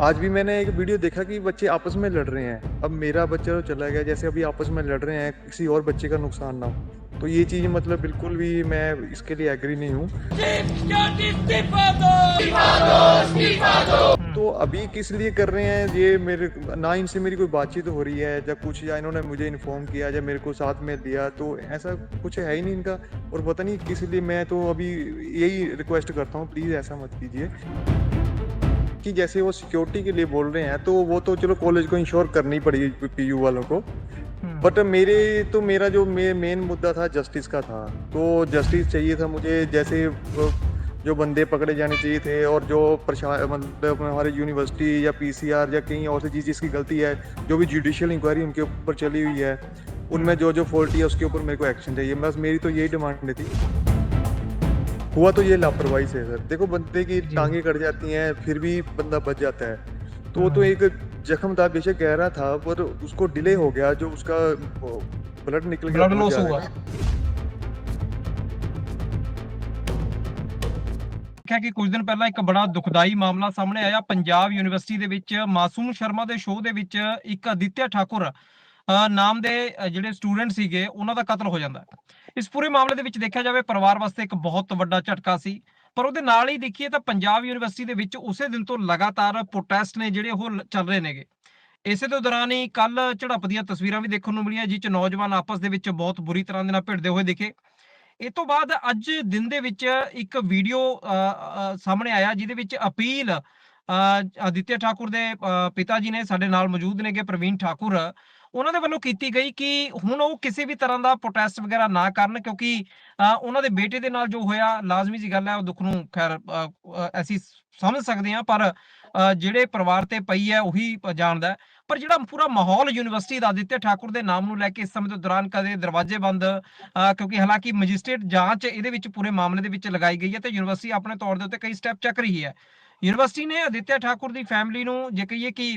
आज भी मैंने एक वीडियो देखा कि बच्चे आपस में लड़ रहे हैं। अब मेरा बच्चा तो चला गया, जैसे अभी आपस में लड़ रहे हैं, किसी और बच्चे का नुकसान ना हो। तो ये चीज़ मतलब बिल्कुल भी मैं इसके लिए एग्री नहीं हूँ। तो अभी किस लिए कर रहे हैं ये, मेरे ना इनसे मेरी कोई बातचीत हो रही है या कुछ, या इन्होंने मुझे इन्फॉर्म किया या मेरे को साथ में दिया, तो ऐसा कुछ है ही नहीं इनका। और पता नहीं किस लिए, मैं तो अभी यही रिक्वेस्ट करता हूँ, प्लीज़ ऐसा मत कीजिए। कि जैसे वो सिक्योरिटी के लिए बोल रहे हैं, तो वो तो चलो कॉलेज को इंश्योर करनी पड़ेगी पीयू वालों को। बट मेरा जो मेन मुद्दा था, जस्टिस का था। तो जस्टिस चाहिए था मुझे, जैसे जो बंदे पकड़े जाने चाहिए थे, और जो मतलब हमारे यूनिवर्सिटी या पीसीआर या कहीं और से चीज़ जिसकी गलती है, जो भी जुडिशियल इंक्वायरी उनके ऊपर चली हुई है, उनमें जो जो फॉल्टी है उसके ऊपर मेरे को एक्शन चाहिए। बस मेरी तो यही डिमांड थी। हुआ तो ये लापरवाही से है सर। देखो, बंदे की जी। टांगे कट जाती हैं, फिर भी बंदा बच जाता है। तो वो तो हम्म। एक जख्म था, बेशक गहरा था, पर उसको डिले हो गया, जो उसका ब्लड निकल गया ब्लड बहुत लॉस ज्यादा। हुआ। ਦੇਖਿਆ ਕਿ ਕੁਝ ਦਿਨ ਪਹਿਲਾਂ ਇੱਕ ਬੜਾ ਦੁਖਦਾਈ ਮਾਮਲਾ ਸਾਹਮਣੇ ਆਇਆ ਪੰਜਾਬ ਯੂਨੀਵਰਸਿਟੀ ਦੇ ਵਿੱਚ ਮਾਸੂਮ ਸ਼ਰਮਾ ਦੇ ਸ਼ੋਅ ਦੇ ਵਿੱਚ ਇੱਕ ਅਦਿੱਤਿਆ ਠਾਕੁਰ ਨਾਮ ਦੇ ਜਿਹੜੇ ਸਟੂਡੈਂਟ ਸੀਗੇ ਉਹਨਾਂ ਦਾ ਕਤਲ ਹੋ ਜਾਂਦਾ ਹੈ। ਇਸ ਪੂਰੇ ਮਾਮਲੇ ਦੇ ਵਿੱਚ ਦੇਖਿਆ ਜਾਵੇ ਪਰਿਵਾਰ ਵਾਸਤੇ ਇੱਕ ਬਹੁਤ ਵੱਡਾ ਝਟਕਾ ਸੀ। ਪਰ ਉਹਦੇ ਨਾਲ ਹੀ ਦੇਖੀਏ ਤਾਂ ਪੰਜਾਬ ਯੂਨੀਵਰਸਿਟੀ ਦੇ ਵਿੱਚ ਉਸੇ ਦਿਨ ਤੋਂ ਲਗਾਤਾਰ ਪ੍ਰੋਟੈਸਟ ਨੇ ਜਿਹੜੇ ਉਹ ਚੱਲ ਰਹੇ ਨੇਗੇ। ਇਸੇ ਦੇ ਦੌਰਾਨ ਹੀ ਕੱਲ ਝੜਪ ਦੀਆਂ ਤਸਵੀਰਾਂ ਵੀ ਦੇਖਣ ਨੂੰ ਮਿਲੀਆਂ ਜਿਸ ਚ ਨੌਜਵਾਨ ਆਪਸ ਦੇ ਵਿੱਚ ਬਹੁਤ ਬੁਰੀ ਤਰ੍ਹਾਂ ਦੇ ਨਾਲ ਭਿੜਦੇ ਹੋਏ ਦਿਖੇ। ਇਹ ਤੋਂ ਬਾਅਦ ਅੱਜ ਦਿਨ ਦੇ ਵਿੱਚ ਇੱਕ ਵੀਡੀਓ ਸਾਹਮਣੇ ਆਇਆ ਜਿਹਦੇ ਵਿੱਚ ਅਪੀਲ ਆਦਿੱਤਿਆ ਠਾਕੁਰ ਦੇ ਪਿਤਾ ਜੀ ਨੇ ਸਾਡੇ ਨਾਲ ਮੌਜੂਦ ਨੇਗੇ ਪ੍ਰਵੀਨ ਠਾਕੁਰ ਉਹਨਾਂ ਦੇ ਵੱਲੋਂ ਕੀਤੀ ਗਈ ਕਿ ਹੁਣ ਉਹ ਕਿਸੇ ਵੀ ਤਰ੍ਹਾਂ ਦਾ ਪ੍ਰੋਟੈਸਟ ਵਗੈਰਾ ਨਾ ਕਰਨ ਕਿਉਂਕਿ ਉਹਨਾਂ ਦੇ ਬੇਟੇ ਦੇ ਨਾਲ ਜੋ ਹੋਇਆ ਲਾਜ਼ਮੀ ਜੀ ਗੱਲ ਹੈ ਉਹ ਦੁੱਖ ਨੂੰ ਖੈਰ ਅਸੀਂ ਸਮਝ ਸਕਦੇ ਹਾਂ ਪਰ ਜਿਹੜੇ ਪਰਿਵਾਰ ਤੇ ਪਈ ਹੈ ਉਹੀ ਜਾਣਦਾ ਹੈ। ਪਰ ਜਿਹੜਾ ਪੂਰਾ ਮਾਹੌਲ ਯੂਨੀਵਰਸਿਟੀ ਦਾ ਆਦਿੱਤਿਆ ਠਾਕੁਰ ਦੇ ਨਾਮ ਨੂੰ ਲੈ ਕੇ ਇਸ ਸਮੇਂ ਦੇ ਦੌਰਾਨ ਕਦੇ ਦਰਵਾਜ਼ੇ ਬੰਦ ਕਿਉਂਕਿ ਹਾਲਾਂਕਿ ਮੈਜਿਸਟ੍ਰੇਟ ਜਾਂਚ ਇਹਦੇ ਵਿੱਚ ਪੂਰੇ ਮਾਮਲੇ ਦੇ ਵਿੱਚ ਲਗਾਈ ਗਈ ਹੈ ਤੇ ਯੂਨੀਵਰਸਿਟੀ ਆਪਣੇ ਤੌਰ ਦੇ ਉੱਤੇ ਕਈ ਸਟੈਪ ਚੱਕ ਰਹੀ ਹੈ। ਯੂਨੀਵਰਸਿਟੀ ਨੇ ਆਦਿੱਤਿਆ ਠਾਕੁਰ ਦੀ ਫੈਮਿਲੀ ਨੂੰ ਜੇ ਕਹੀਏ ਕਿ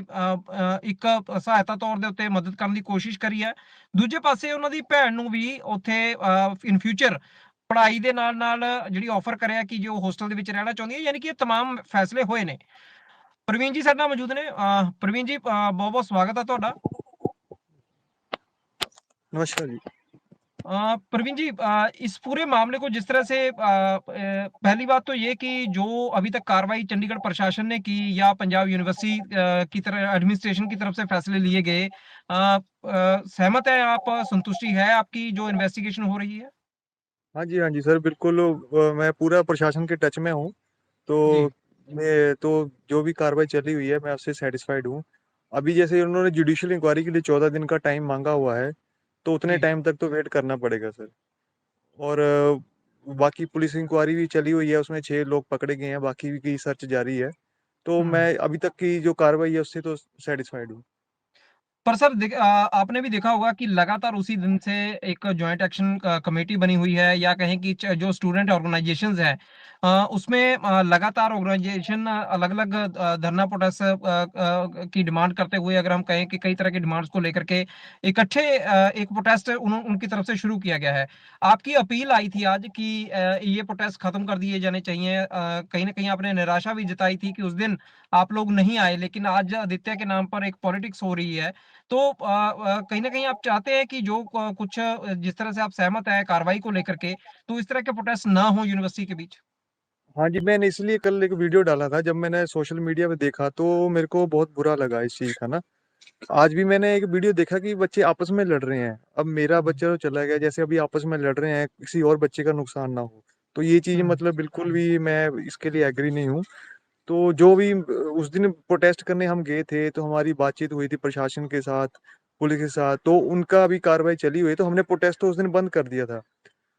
ਇੱਕ ਸਹਾਇਤਾ ਤੌਰ ਦੇ ਉੱਤੇ ਮਦਦ ਕਰਨ ਦੀ ਕੋਸ਼ਿਸ਼ ਕਰੀ ਹੈ। ਦੂਜੇ ਪਾਸੇ ਉਹਨਾਂ ਦੀ ਭੈਣ ਨੂੰ ਵੀ ਉੱਥੇ ਇਨ ਫਿਊਚਰ ਪੜ੍ਹਾਈ ਦੇ ਨਾਲ ਨਾਲ ਜਿਹੜੀ ਆਫਰ ਕਰਿਆ ਕਿ ਜੇ ਉਹ ਹੋਸਟਲ ਦੇ ਵਿੱਚ ਰਹਿਣਾ ਚਾਹੁੰਦੀ ਹੈ ਯਾਨੀ ਕਿ ਇਹ तमाम ਫੈਸਲੇ ਹੋਏ ਨੇ। ਪ੍ਰਵੀਨ ਜੀ ਸਾਡੇ ਨਾਲ ਮੌਜੂਦ ਨੇ। ਪ੍ਰਵੀਨ ਜੀ ਬਹੁਤ ਬਹੁਤ ਸਵਾਗਤ ਹੈ ਤੁਹਾਡਾ। नमस्कार जी। प्रवीण जी इस पूरे मामले को जिस तरह से पहली बात तो ये कि जो अभी तक कार्रवाई चंडीगढ़ प्रशासन ने की या पंजाब यूनिवर्सिटी की तरह एडमिनिस्ट्रेशन की तरफ से फैसले लिए गए सहमत है आप, संतुष्टि है आपकी जो इन्वेस्टिगेशन हो रही है? हाँ जी सर, बिल्कुल। मैं पूरा प्रशासन के टच में हूँ। तो जी। मैं तो जो भी कार्रवाई चली हुई है, मैं उससे सेटिस्फाइड हूँ। अभी जैसे उन्होंने जुडिशियल इंक्वायरी के लिए 14 दिन का टाइम मांगा हुआ है, तो उतने जी। टाइम तक तो वेट करना पड़ेगा सर। और बाकी पुलिस इंक्वायरी भी चली हुई है, उसमें 6 लोग पकड़े गए हैं, बाकी की सर्च जारी है। तो हम्म। मैं अभी तक की जो कार्रवाई है उससे तो सेटिस्फाइड हूँ। पर सर आपने भी देखा होगा कि लगातार उसी दिन से एक जॉइंट एक्शन कमेटी बनी हुई है या कहें कि जो स्टूडेंट ऑर्गेनाइजेशंस हैं उसमें लगातार ऑर्गेनाइजेशन अलग-अलग धरना प्रोटेस्ट की डिमांड करते हुए अगर हम कहें कि कई तरह की डिमांड्स को लेकर के इकट्ठे एक प्रोटेस्ट उनकी तरफ से शुरू किया गया है। आपकी अपील आई थी आज कि ये प्रोटेस्ट खत्म कर दिए जाने चाहिए। कहीं न कहीं आपने निराशा भी जताई थी कि उस दिन आप लोग नहीं आए लेकिन आज आदित्य के नाम पर एक पॉलिटिक्स हो रही है। तो कहीं न कहीं आप चाहते हैं कि जो कुछ जिस तरह से आप सहमत हैं कार्रवाई को लेकर के, तो इस तरह के प्रोटेस्ट ना हो यूनिवर्सिटी के बीच? हाँ जी, मैंने इसलिए कल एक वीडियो डाला था, जब मैंने सोशल मीडिया पे देखा तो मेरे को बहुत बुरा लगा इस चीज़ का ना। आज भी मैंने एक वीडियो देखा कि बच्चे आपस में लड़ रहे हैं। अब मेरा हुँ, बच्चा तो चला गया, जैसे अभी आपस में लड़ रहे हैं, किसी और बच्चे का नुकसान ना हो। तो ये चीज़ हुँ, मतलब बिल्कुल भी मैं इसके लिए एग्री नहीं हूँ। तो जो भी उस दिन प्रोटेस्ट करने हम गए थे, तो हमारी बातचीत हुई थी प्रशासन के साथ, पुलिस के साथ, तो उनका भी कार्रवाई चली हुई है, तो हमने प्रोटेस्ट तो उस दिन बंद कर दिया था।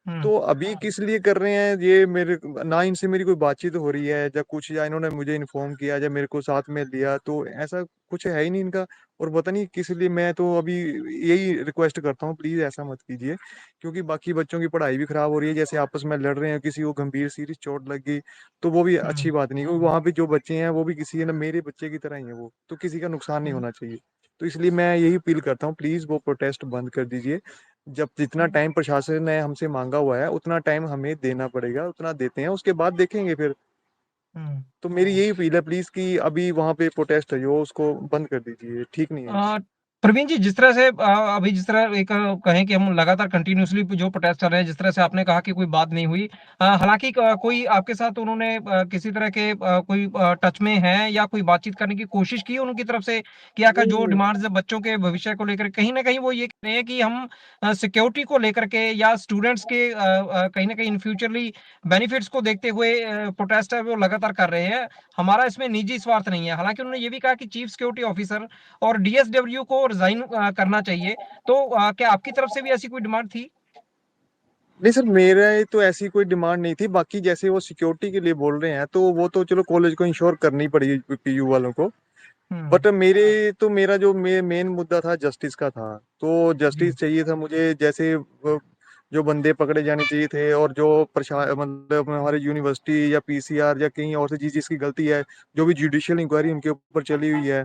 हुँ, तो अभी किस लिए कर रहे हैं ये, मेरे ना इनसे मेरी कोई बातचीत हो रही है या कुछ, या इन्होंने मुझे इन्फॉर्म किया या मेरे को साथ में लिया, तो ऐसा कुछ है ही नहीं इनका। और पता नहीं किस लिए, मैं तो अभी यही रिक्वेस्ट करता हूँ, प्लीज ऐसा मत कीजिए। क्योंकि बाकी बच्चों की पढ़ाई भी खराब हो रही है, जैसे आपस में लड़ रहे हैं, किसी को गंभीर सीरियस चोट लग गई, तो वो भी अच्छी हुँ, बात नहीं, क्योंकि वहाँ पे जो बच्चे हैं वो भी किसी है ना, मेरे बच्चे की तरह ही है, वो तो किसी का नुकसान नहीं हुँ, होना चाहिए। तो इसलिए मैं यही अपील करता हूँ, प्लीज वो प्रोटेस्ट बंद कर दीजिए। जब जितना हुँ। टाइम प्रशासन ने हमसे मांगा हुआ है, उतना टाइम हमें देना पड़ेगा, उतना देते हैं, उसके बाद देखेंगे फिर। हुँ। तो मेरी यही अपील है प्लीज़ कि अभी वहाँ पे प्रोटेस्ट है जो उसको बंद कर दीजिए, ठीक नहीं है। अ, प्रवीण जी, जिस तरह से अभी जिस तरह एक कहें कि हम लगातार कंटिन्यूअसली जो प्रोटेस्ट चल रहे हैं, जिस तरह से आपने कहा कि कोई बात नहीं हुई। हालाँकि कोई आपके साथ उन्होंने किसी तरह के कोई टच में हैं या कोई बातचीत करने की कोशिश की उनकी तरफ से कि आखिर नहीं, जो नहीं। डिमांड्स है बच्चों के भविष्य को लेकर कहीं न कहीं वो ये कह रहे हैं कि हम सिक्योरिटी को लेकर के या स्टूडेंट्स के कहीं न कहीं इन फ्यूचरली बेनिफिट्स को देखते हुए प्रोटेस्ट है वो लगातार कर रहे हैं। हमारा इसमें निजी स्वार्थ नहीं है। हालाँकि उन्होंने ये भी कहा कि चीफ सिक्योरिटी ऑफिसर और डीएसडब्ल्यू को रिज़ाइन करना चाहिए। तो क्या आपकी तरफ से भी ऐसी कोई डिमांड थी? नहीं सर, मेरा ये तो ऐसी कोई डिमांड नहीं थी। बाकी जैसे वो सिक्योरिटी के लिए बोल रहे हैं, तो वो तो चलो कॉलेज को इंश्योर करनी पड़ेगी पीयू वालों को। हुँ, बट मेरा जो मेन मुद्दा था जस्टिस का था। तो जस्टिस जी, चाहिए था मुझे, जैसे जो बंदे पकड़े जाने चाहिए थे, और जो प्रशा मतलब हमारे यूनिवर्सिटी या पीसीआर या कहीं और से जिसकी गलती है, जो भी जुडिशियल इंक्वायरी उनके ऊपर चली हुई है,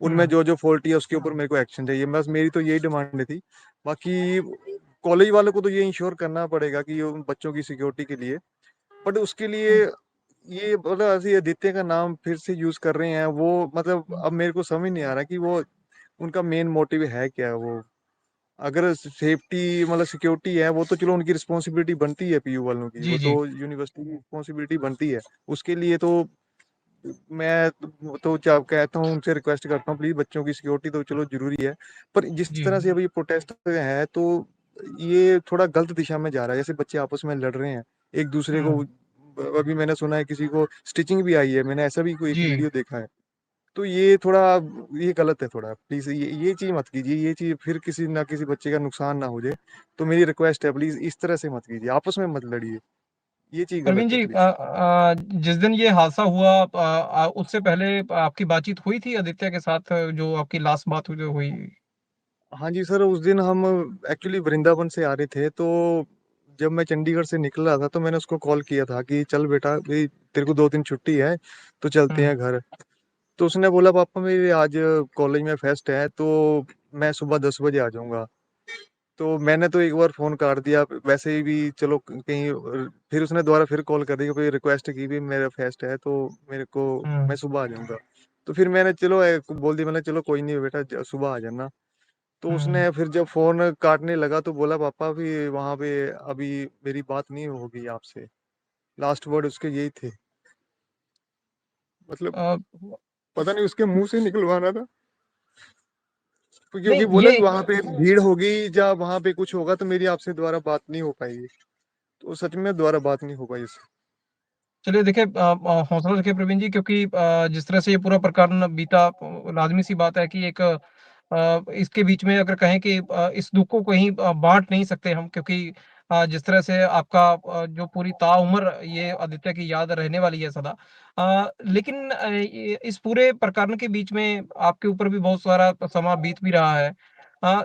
उनमें हुँ, जो जो फॉल्टी है उसके ऊपर मेरे को एक्शन चाहिए। बस मेरी तो यही डिमांड थी। बाकी कॉलेज वालों को तो ये इंश्योर करना पड़ेगा कि उन बच्चों की सिक्योरिटी के लिए। बट उसके लिए हुँ, ये मतलब ऐसे आदित्य का नाम फिर से यूज कर रहे हैं वो, मतलब हुँ, अब मेरे को समझ नहीं आ रहा कि वो उनका मेन मोटिव है क्या। वो अगर सेफ्टी मतलब सिक्योरिटी है, वो तो चलो उनकी रिस्पॉन्सिबिलिटी बनती है पीयू वालों की, जी, वो जी। तो यूनिवर्सिटी की रिस्पॉन्सिबिलिटी बनती है। उसके लिए तो मैं तो क्या कहता हूँ, उनसे रिक्वेस्ट करता हूँ प्लीज, बच्चों की सिक्योरिटी तो चलो जरूरी है। पर जिस जी, तरह से अभी प्रोटेस्ट है, तो ये थोड़ा गलत दिशा में जा रहा है। जैसे बच्चे आपस में लड़ रहे हैं एक दूसरे को। हुँ, अभी मैंने सुना है किसी को स्टिचिंग भी आई है, मैंने ऐसा भी कोई एक जी। वीडियो देखा है। तो ये थोड़ा ये गलत है थोड़ा। प्लीज ये चीज मत कीजिए, ये चीज फिर किसी ना किसी बच्चे का नुकसान ना हो जाए। तो मेरी रिक्वेस्ट है, प्लीज इस तरह से मत कीजिए, आपस में मत लड़िए। ये चीज प्रवीण गलत है जी, प्लीज। जिस दिन ये हादसा हुआ उससे पहले आपकी बातचीत हुई थी आदित्य के साथ जो आपकी लास्ट बात हुई जो हुई? हाँ जी सर, उस दिन हम एक्चुअली वृंदावन से आ रहे थे। तो जब मैं चंडीगढ़ से निकल रहा था, तो मैंने उसको कॉल किया था कि चल बेटा भाई, तेरे को 2 दिन छुट्टी है, तो चलते हुँ, हैं घर। तो उसने बोला पापा मेरे आज कॉलेज में फेस्ट है, तो मैं सुबह 10 बजे आ जाऊंगा। तो मैंने तो एक बार फोन काट दिया वैसे ही भी, चलो कहीं फिर उसने दोबारा फिर कॉल कर दी, कोई रिक्वेस्ट की भी मेरा फेस्ट है, तो मेरे को मैं हुँ, सुबह आ जाऊंगा। तो फिर मैंने चलो बोल दिया, मैंने चलो कोई नहीं बेटा, सुबह आ जाना। तो हुँ। उसने फिर जब फोन काटने लगा, तो बोला पापा भी वहां पे अभी मेरी बात नहीं होगी आपसे। लास्ट वर्ड उसके यही थे। मतलब अ, पता नहीं उसके मुंह से निकलवाना था। क्योंकि नहीं बोला कि ये वहां पे भीड़ होगी या वहां पे कुछ होगा, तो मेरी आपसे दोबारा बात नहीं हो पाएगी। तो सच में दोबारा बात नहीं हो पाई इससे। चलिए देखिए हौसला रखिए प्रवीण जी क्योंकि जिस तरह से ये पूरा प्रकरण बीता लाज़मी सी बात है कि एक इसके बीच में अगर कहें कि इस दुःख को कहीं बाँट नहीं सकते हम क्योंकि जिस तरह से आपका जो पूरी ताउम्र ये आदित्य की याद रहने वाली है सदा। लेकिन ये इस पूरे प्रकरण के बीच में आपके ऊपर भी बहुत सारा समय बीत भी रहा है। अ,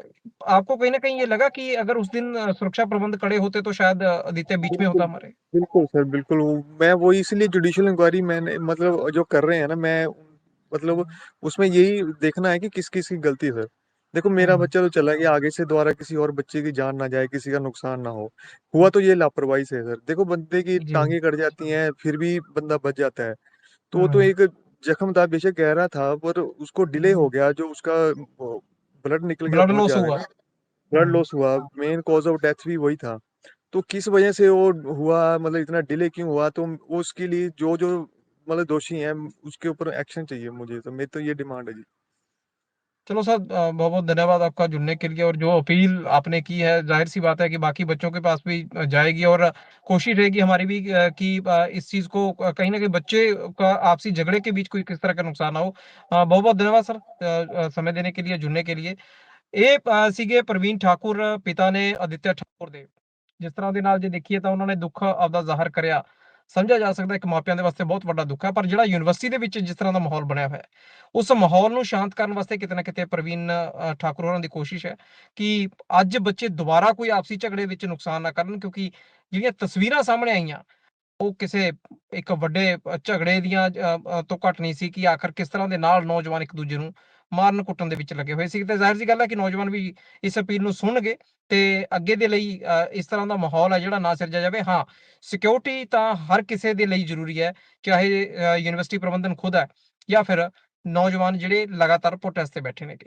आपको कहीं न कहीं ये लगा कि अगर उस दिन सुरक्षा प्रबंध कड़े होते तो शायद आदित्य बीच में होता बिल्कुल, हमारे? बिल्कुल सर, बिल्कुल। मैं वो इसलिए जुडिशियल इंक्वायरी मैंने मतलब जो कर रहे हैं ना, मैं मतलब हुँ, उसमें यही देखना है कि किस किस की गलती है सर। देखो मेरा हुँ। बच्चा तो चला गया, आगे से दोबारा किसी और बच्चे की जान ना जाए, किसी का नुकसान ना हो। हुआ हुँ, तो ये लापरवाही से है सर। देखो बंदे की जी। टांगे कट जाती हैं, फिर भी बंदा बच जाता है। तो वो तो हुँ, एक जख्म था, बेशक गहरा था, पर उसको डिले हो हुँ। गया, जो उसका ब्लड निकल गया ब्लड बहुत लॉस ज्यादा हुआ। ना। ब्लड हुँ। लॉस हुआ, मेन कॉज ऑफ डेथ भी वही था। तो किस वजह से वो हुआ, मतलब इतना डिले क्यों हुआ, तो वो उसके लिए जो जो मतलब दोषी हैं, उसके ऊपर एक्शन चाहिए मुझे। तो मेरी तो ये डिमांड है जी। चलो सर बहुत-बहुत धन्यवाद आपका जुड़ने के लिए और जो अपील आपने की है, ज़ाहिर-सी बात है कि बाकी बच्चों के पास भी जाएगी और कोशिश रहेगी हमारी भी कि इस चीज़ को कहीं न कहीं बच्चे का आपसी झगड़े के बीच कोई किस तरह का नुकसान ना हो। बहुत-बहुत धन्यवाद सर समय देने के लिए, जुड़ने के लिए। ਇਹ ਸੀਗੇ ਪ੍ਰਵੀਨ ਠਾਕੁਰ ਪਿਤਾ ਨੇ ਆਦਿੱਤਿਆ ਠਾਕੁਰ ਦੇ। ਜਿਸ ਤਰ੍ਹਾਂ ਦੇ ਨਾਲ ਜੇ ਦੇਖੀਏ ਤਾਂ ਉਹਨਾਂ ਨੇ ਦੁੱਖ ਆਪਦਾ ਜ਼ਾਹਰ ਕਰਿਆ। ਸਮਝਿਆ ਜਾ ਸਕਦਾ ਇੱਕ ਮਾਪਿਆਂ ਦੇ ਵਾਸਤੇ ਬਹੁਤ ਵੱਡਾ ਦੁੱਖ ਹੈ, ਪਰ ਜਿਹੜਾ ਯੂਨੀਵਰਸਿਟੀ ਦੇ ਵਿੱਚ ਜਿਸ ਤਰ੍ਹਾਂ ਦਾ ਮਾਹੌਲ ਬਣਿਆ ਹੋਇਆ ਹੈ, ਉਸ ਮਾਹੌਲ ਨੂੰ ਸ਼ਾਂਤ ਕਰਨ ਵਾਸਤੇ ਕਿਤੇ ਨਾ ਕਿਤੇ ਪ੍ਰਵੀਨ ਠਾਕੁਰ ਹੋਰਾਂ ਦੀ ਕੋਸ਼ਿਸ਼ ਹੈ ਕਿ ਅੱਜ ਬੱਚੇ ਦੁਬਾਰਾ ਕੋਈ ਆਪਸੀ ਝਗੜੇ ਵਿੱਚ ਨੁਕਸਾਨ ਨਾ ਕਰਨ ਕਿਉਂਕਿ ਜਿਹੜੀਆਂ ਤਸਵੀਰਾਂ ਸਾਹਮਣੇ ਆਈਆਂ ਉਹ ਕਿਸੇ ਇੱਕ ਵੱਡੇ ਝਗੜੇ ਦੀਆਂ ਤੋਂ ਘੱਟ ਨਹੀਂ ਸੀ ਕਿ ਆਖਰ ਕਿਸ ਤਰ੍ਹਾਂ ਦੇ ਨਾਲ ਨੌਜਵਾਨ ਇੱਕ ਦੂਜੇ ਨੂੰ ਮਾਰਨ ਕੁੱਟਣ ਦੇ ਵਿੱਚ ਲੱਗੇ ਹੋਏ ਸੀ ਤੇ ਜ਼ਾਹਿਰ ਜੀ ਗੱਲ ਹੈ ਕਿ ਨੌਜਵਾਨ ਵੀ ਇਸ ਅਪੀਲ ਨੂੰ ਸੁਣਨਗੇ ਤੇ ਅੱਗੇ ਦੇ ਲਈ ਇਸ ਤਰ੍ਹਾਂ ਦਾ ਮਾਹੌਲ ਹੈ ਜਿਹੜਾ ਨਾ ਸਿਰਜਿਆ ਜਾਵੇ। ਹਾਂ, ਸਿਕਿਉਰਿਟੀ ਤਾਂ ਹਰ ਕਿਸੇ ਦੇ ਲਈ ਜ਼ਰੂਰੀ ਹੈ, ਚਾਹੇ ਯੂਨੀਵਰਸਿਟੀ ਪ੍ਰਬੰਧਨ ਖੁਦ ਹੈ ਜਾਂ ਫਿਰ ਨੌਜਵਾਨ ਜਿਹੜੇ ਲਗਾਤਾਰ ਪ੍ਰੋਟੈਸਟ ਤੇ ਬੈਠੇ ਨੇਗੇ।